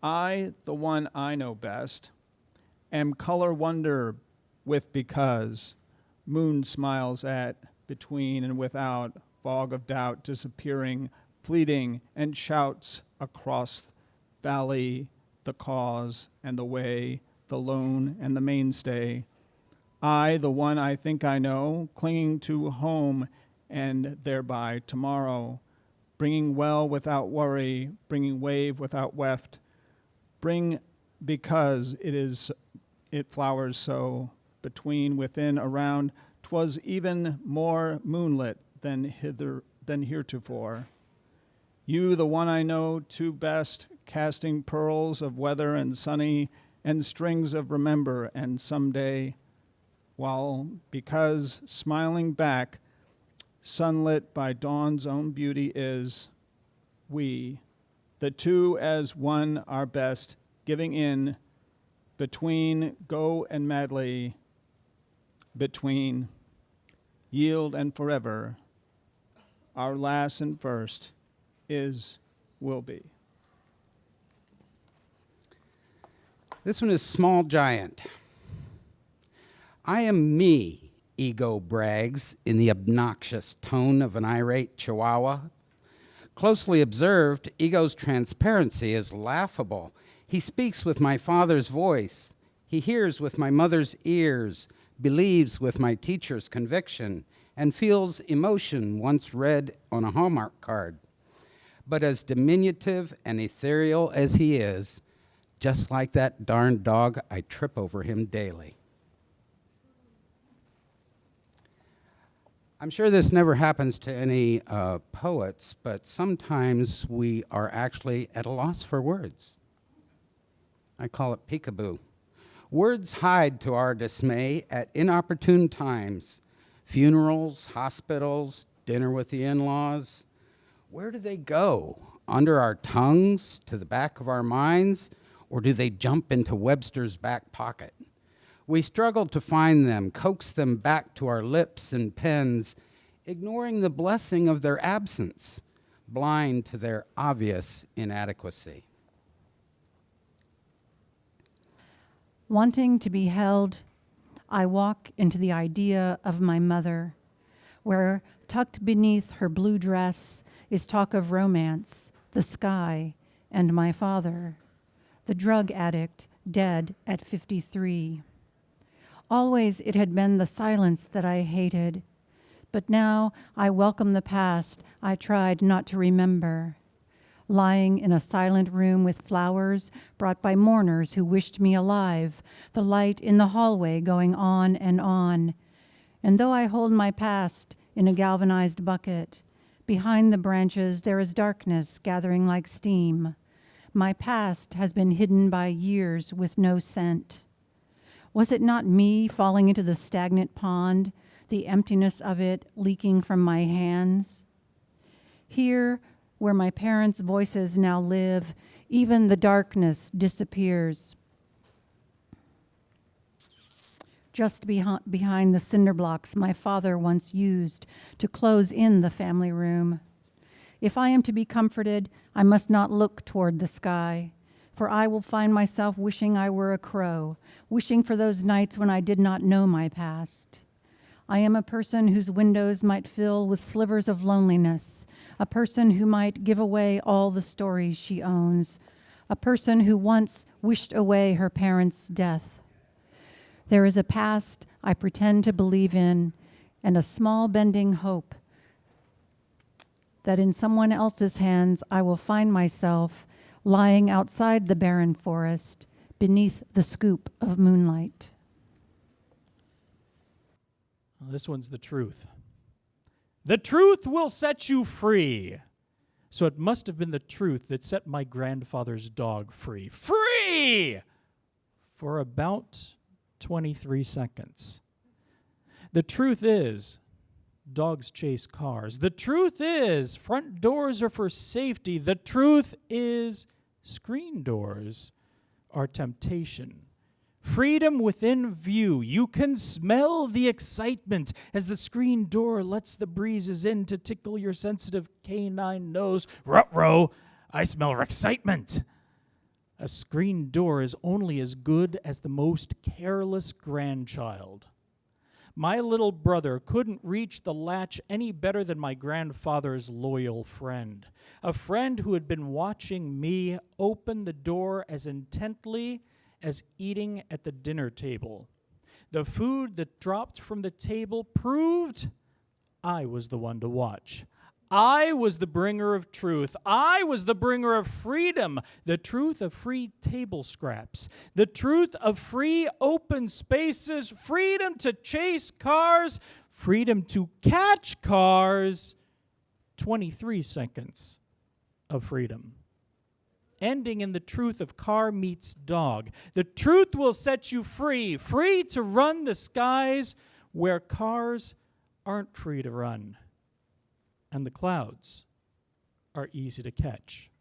I, the one I know best, am color wonder with because, moon smiles at, between and without, fog of doubt disappearing, fleeting, and shouts across valley, the cause and the way, the lone and the mainstay. I, the one I think I know, clinging to home and thereby tomorrow, bringing well without worry, bringing wave without weft, bring because it flowers so, between, within, around, 'twas even more moonlit than heretofore. You, the one I know too best, casting pearls of weather and sunny, and strings of remember and someday, while because smiling back, sunlit by dawn's own beauty is, we, the two as one are best, giving in, between, go and madly, between, yield and forever, our last and first is, will be. This one is Small Giant. I am me, ego brags in the obnoxious tone of an irate chihuahua. Closely observed, ego's transparency is laughable. He speaks with my father's voice. He hears with my mother's ears, believes with my teacher's conviction, and feels emotion once read on a Hallmark card. But as diminutive and ethereal as he is, just like that darn dog, I trip over him daily. I'm sure this never happens to any poets, but sometimes we are actually at a loss for words. I call it peekaboo. Words hide to our dismay at inopportune times. Funerals, hospitals, dinner with the in-laws. Where do they go? Under our tongues, to the back of our minds, or do they jump into Webster's back pocket? We struggle to find them, coax them back to our lips and pens, ignoring the blessing of their absence, blind to their obvious inadequacy. Wanting to be held, I walk into the idea of my mother, where tucked beneath her blue dress is talk of romance, the sky, and my father, the drug addict, dead at 53. Always it had been the silence that I hated, but now I welcome the past I tried not to remember. Lying in a silent room with flowers brought by mourners who wished me alive, the light in the hallway going on. And though I hold my past in a galvanized bucket, behind the branches there is darkness gathering like steam. My past has been hidden by years with no scent. Was it not me falling into the stagnant pond, the emptiness of it leaking from my hands? Here, where my parents' voices now live, even the darkness disappears. Just behind the cinder blocks my father once used to close in the family room. If I am to be comforted, I must not look toward the sky, for I will find myself wishing I were a crow, wishing for those nights when I did not know my past. I am a person whose windows might fill with slivers of loneliness, a person who might give away all the stories she owns, a person who once wished away her parents' death. There is a past I pretend to believe in, and a small bending hope that in someone else's hands I will find myself lying outside the barren forest beneath the scoop of moonlight. Well, this one's the truth. The truth will set you free. So it must have been the truth that set my grandfather's dog free. Free! For about 23 seconds. The truth is, dogs chase cars. The truth is, front doors are for safety. The truth is, screen doors are temptation. Freedom within view. You can smell the excitement as the screen door lets the breezes in to tickle your sensitive canine nose. Ruh-roh, I smell excitement. A screen door is only as good as the most careless grandchild. My little brother couldn't reach the latch any better than my grandfather's loyal friend, a friend who had been watching me open the door as intently as eating at the dinner table. The food that dropped from the table proved I was the one to watch. I was the bringer of truth. I was the bringer of freedom, the truth of free table scraps, the truth of free open spaces, freedom to chase cars, freedom to catch cars. 23 seconds of freedom. Ending in the truth of car meets dog. The truth will set you free, free to run the skies where cars aren't free to run. And the clouds are easy to catch.